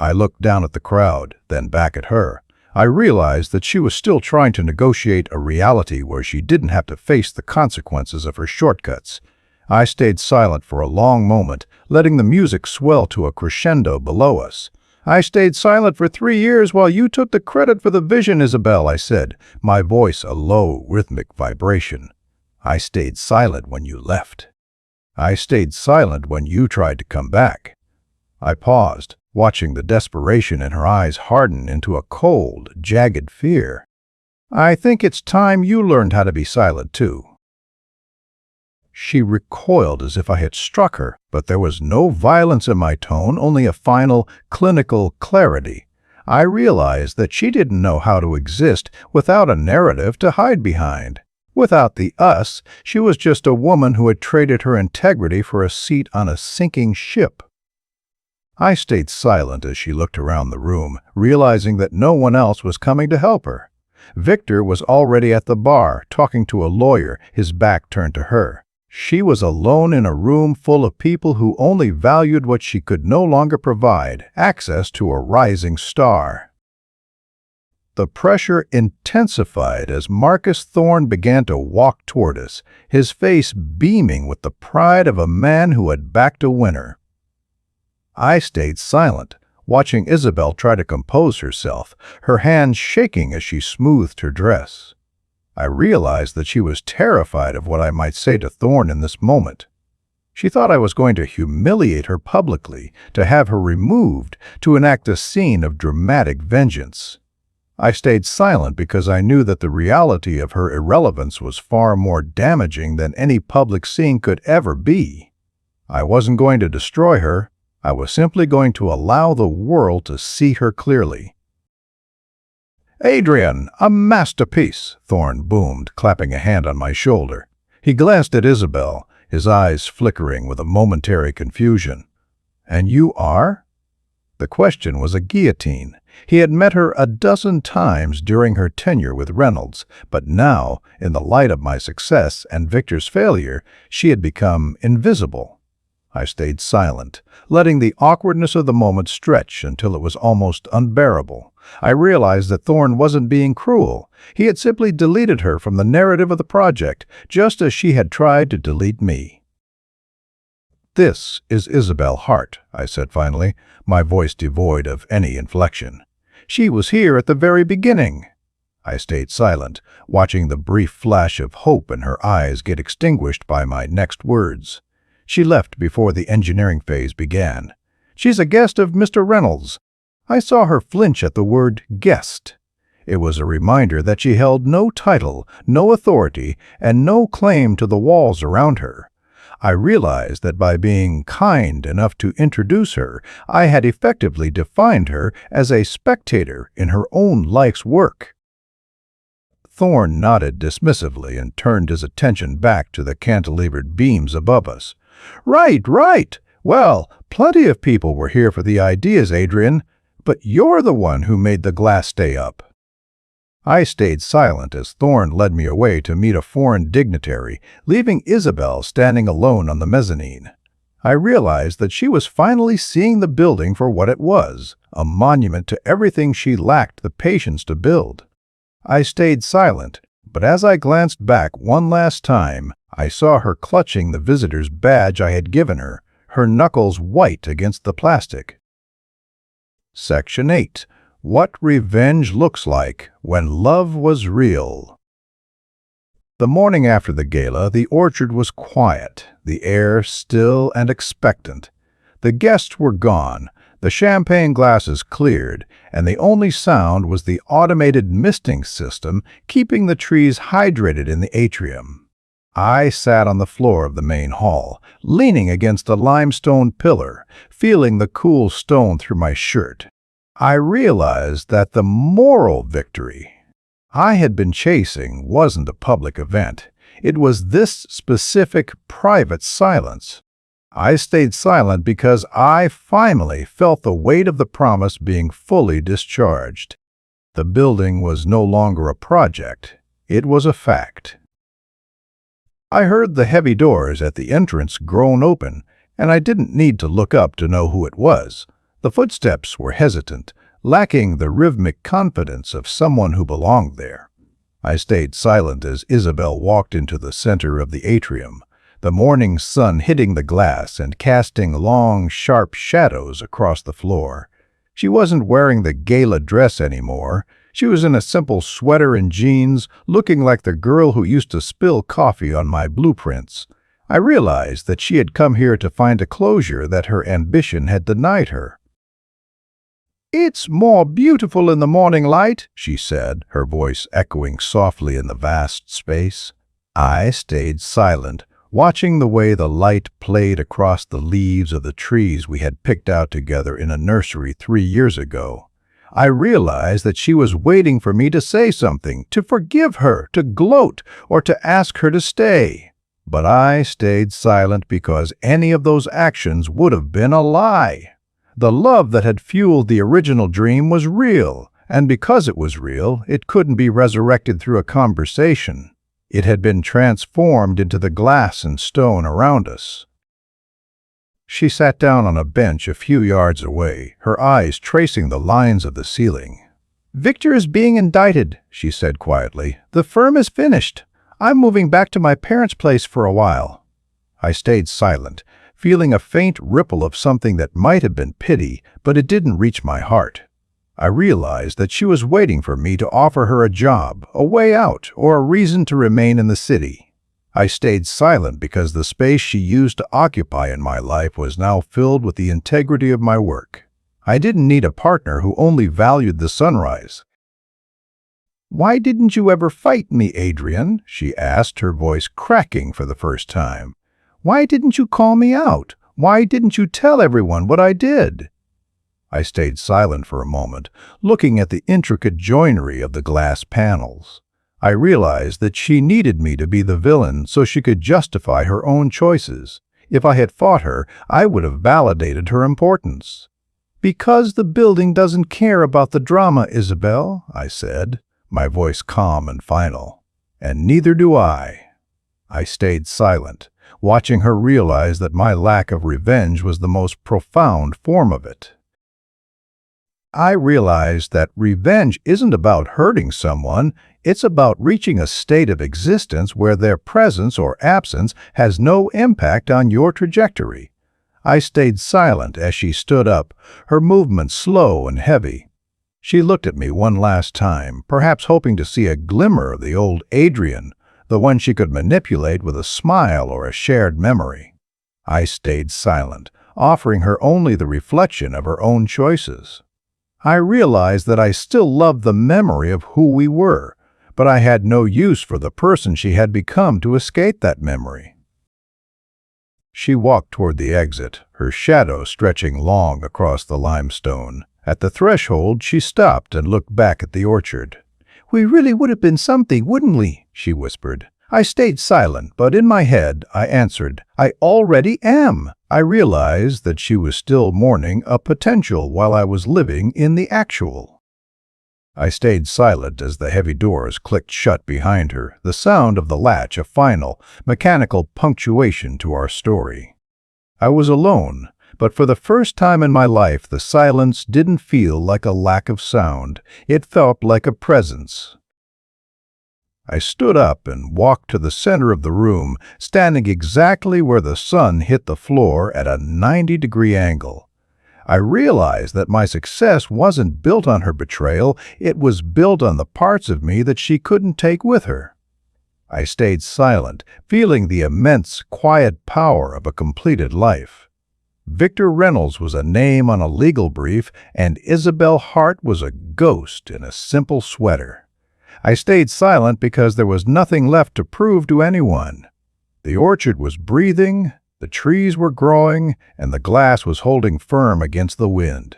I looked down at the crowd, then back at her. I realized that she was still trying to negotiate a reality where she didn't have to face the consequences of her shortcuts. I stayed silent for a long moment, letting the music swell to a crescendo below us. "I stayed silent for 3 years while you took the credit for the vision, Isabelle," I said, my voice a low, rhythmic vibration. "I stayed silent when you left. I stayed silent when you tried to come back." I paused, watching the desperation in her eyes harden into a cold, jagged fear. "I think it's time you learned how to be silent, too." She recoiled as if I had struck her, but there was no violence in my tone, only a final, clinical clarity. I realized that she didn't know how to exist without a narrative to hide behind. Without the us, she was just a woman who had traded her integrity for a seat on a sinking ship. I stayed silent as she looked around the room, realizing that no one else was coming to help her. Victor was already at the bar, talking to a lawyer, his back turned to her. She was alone in a room full of people who only valued what she could no longer provide, access to a rising star. The pressure intensified as Marcus Thorne began to walk toward us, his face beaming with the pride of a man who had backed a winner. I stayed silent, watching Isabelle try to compose herself, her hands shaking as she smoothed her dress. I realized that she was terrified of what I might say to Thorne in this moment. She thought I was going to humiliate her publicly, to have her removed, to enact a scene of dramatic vengeance. I stayed silent because I knew that the reality of her irrelevance was far more damaging than any public scene could ever be. I wasn't going to destroy her. I was simply going to allow the world to see her clearly. "Adrian, a masterpiece," Thorne boomed, clapping a hand on my shoulder. He glanced at Isabelle, his eyes flickering with a momentary confusion. "And you are?" The question was a guillotine. He had met her a dozen times during her tenure with Reynolds, but now, in the light of my success and Victor's failure, she had become invisible. I stayed silent, letting the awkwardness of the moment stretch until it was almost unbearable. I realized that Thorne wasn't being cruel. He had simply deleted her from the narrative of the project, just as she had tried to delete me. "This is Isabelle Hart," I said finally, my voice devoid of any inflection. "She was here at the very beginning." I stayed silent, watching the brief flash of hope in her eyes get extinguished by my next words. She left before the engineering phase began. "She's a guest of Mr. Reynolds." I saw her flinch at the word guest. It was a reminder that she held no title, no authority, and no claim to the walls around her. I realized that by being kind enough to introduce her, I had effectively defined her as a spectator in her own life's work. Thorne nodded dismissively and turned his attention back to the cantilevered beams above us. Right. Well, plenty of people were here for the ideas, Adrian, but you're the one who made the glass stay up." I stayed silent as Thorne led me away to meet a foreign dignitary, leaving Isabelle standing alone on the mezzanine. I realized that she was finally seeing the building for what it was, a monument to everything she lacked the patience to build. I stayed silent, but as I glanced back one last time, I saw her clutching the visitor's badge I had given her, her knuckles white against the plastic. Section 8. What Revenge Looks Like When Love Was Real. The morning after the gala, the orchard was quiet, the air still and expectant. The guests were gone, the champagne glasses cleared, and the only sound was the automated misting system keeping the trees hydrated in the atrium. I sat on the floor of the main hall, leaning against a limestone pillar, feeling the cool stone through my shirt. I realized that the moral victory I had been chasing wasn't a public event. It was this specific, private silence. I stayed silent because I finally felt the weight of the promise being fully discharged. The building was no longer a project. It was a fact. I heard the heavy doors at the entrance groan open, and I didn't need to look up to know who it was. The footsteps were hesitant, lacking the rhythmic confidence of someone who belonged there. I stayed silent as Isabelle walked into the center of the atrium, the morning sun hitting the glass and casting long, sharp shadows across the floor. She wasn't wearing the gala dress anymore. She was in a simple sweater and jeans, looking like the girl who used to spill coffee on my blueprints. I realized that she had come here to find a closure that her ambition had denied her. "It's more beautiful in the morning light," she said, her voice echoing softly in the vast space. I stayed silent, watching the way the light played across the leaves of the trees we had picked out together in a nursery 3 years ago. I realized that she was waiting for me to say something, to forgive her, to gloat, or to ask her to stay. But I stayed silent because any of those actions would have been a lie. The love that had fueled the original dream was real, and because it was real, it couldn't be resurrected through a conversation. It had been transformed into the glass and stone around us. She sat down on a bench a few yards away, her eyes tracing the lines of the ceiling. "Victor is being indicted," she said quietly. "The firm is finished. I'm moving back to my parents' place for a while." I stayed silent, feeling a faint ripple of something that might have been pity, but it didn't reach my heart. I realized that she was waiting for me to offer her a job, a way out, or a reason to remain in the city. I stayed silent because the space she used to occupy in my life was now filled with the integrity of my work. I didn't need a partner who only valued the sunrise. "Why didn't you ever fight me, Adrian?" she asked, her voice cracking for the first time. "Why didn't you call me out? Why didn't you tell everyone what I did?" I stayed silent for a moment, looking at the intricate joinery of the glass panels. I realized that she needed me to be the villain so she could justify her own choices. If I had fought her, I would have validated her importance. "Because the building doesn't care about the drama, Isabelle," I said, my voice calm and final. "And neither do I." I stayed silent, watching her realize that my lack of revenge was the most profound form of it. I realized that revenge isn't about hurting someone, it's about reaching a state of existence where their presence or absence has no impact on your trajectory. I stayed silent as she stood up, her movement slow and heavy. She looked at me one last time, perhaps hoping to see a glimmer of the old Adrian, the one she could manipulate with a smile or a shared memory. I stayed silent, offering her only the reflection of her own choices. I realized that I still loved the memory of who we were, but I had no use for the person she had become to escape that memory. She walked toward the exit, her shadow stretching long across the limestone. At the threshold, she stopped and looked back at the orchard. "We really would have been something, wouldn't we?" she whispered. I stayed silent, but in my head I answered, "I already am." I realized that she was still mourning a potential while I was living in the actual. I stayed silent as the heavy doors clicked shut behind her, the sound of the latch a final, mechanical punctuation to our story. I was alone, but for the first time in my life the silence didn't feel like a lack of sound. It felt like a presence. I stood up and walked to the center of the room, standing exactly where the sun hit the floor at a 90-degree angle. I realized that my success wasn't built on her betrayal, it was built on the parts of me that she couldn't take with her. I stayed silent, feeling the immense, quiet power of a completed life. Victor Reynolds was a name on a legal brief, and Isabelle Hart was a ghost in a simple sweater. I stayed silent because there was nothing left to prove to anyone. The orchard was breathing, the trees were growing, and the glass was holding firm against the wind.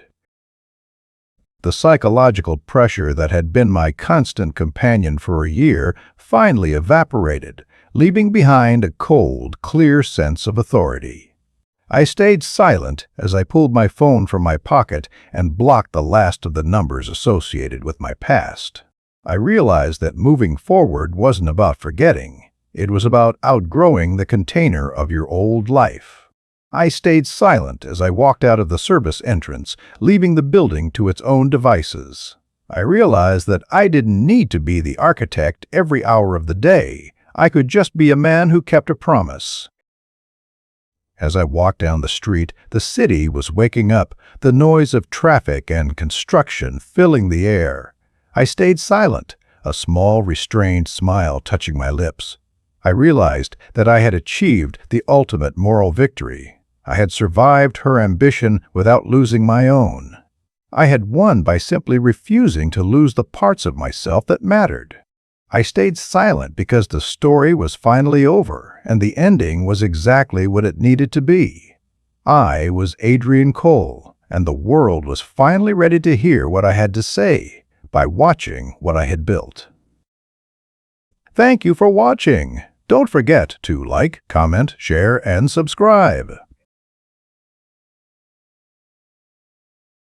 The psychological pressure that had been my constant companion for a year finally evaporated, leaving behind a cold, clear sense of authority. I stayed silent as I pulled my phone from my pocket and blocked the last of the numbers associated with my past. I realized that moving forward wasn't about forgetting. It was about outgrowing the container of your old life. I stayed silent as I walked out of the service entrance, leaving the building to its own devices. I realized that I didn't need to be the architect every hour of the day. I could just be a man who kept a promise. As I walked down the street, the city was waking up, the noise of traffic and construction filling the air. I stayed silent, a small, restrained smile touching my lips. I realized that I had achieved the ultimate moral victory. I had survived her ambition without losing my own. I had won by simply refusing to lose the parts of myself that mattered. I stayed silent because the story was finally over, and the ending was exactly what it needed to be. I was Adrian Cole, and the world was finally ready to hear what I had to say by watching what I had built. Thank you for watching. Don't forget to like, comment, share, and subscribe.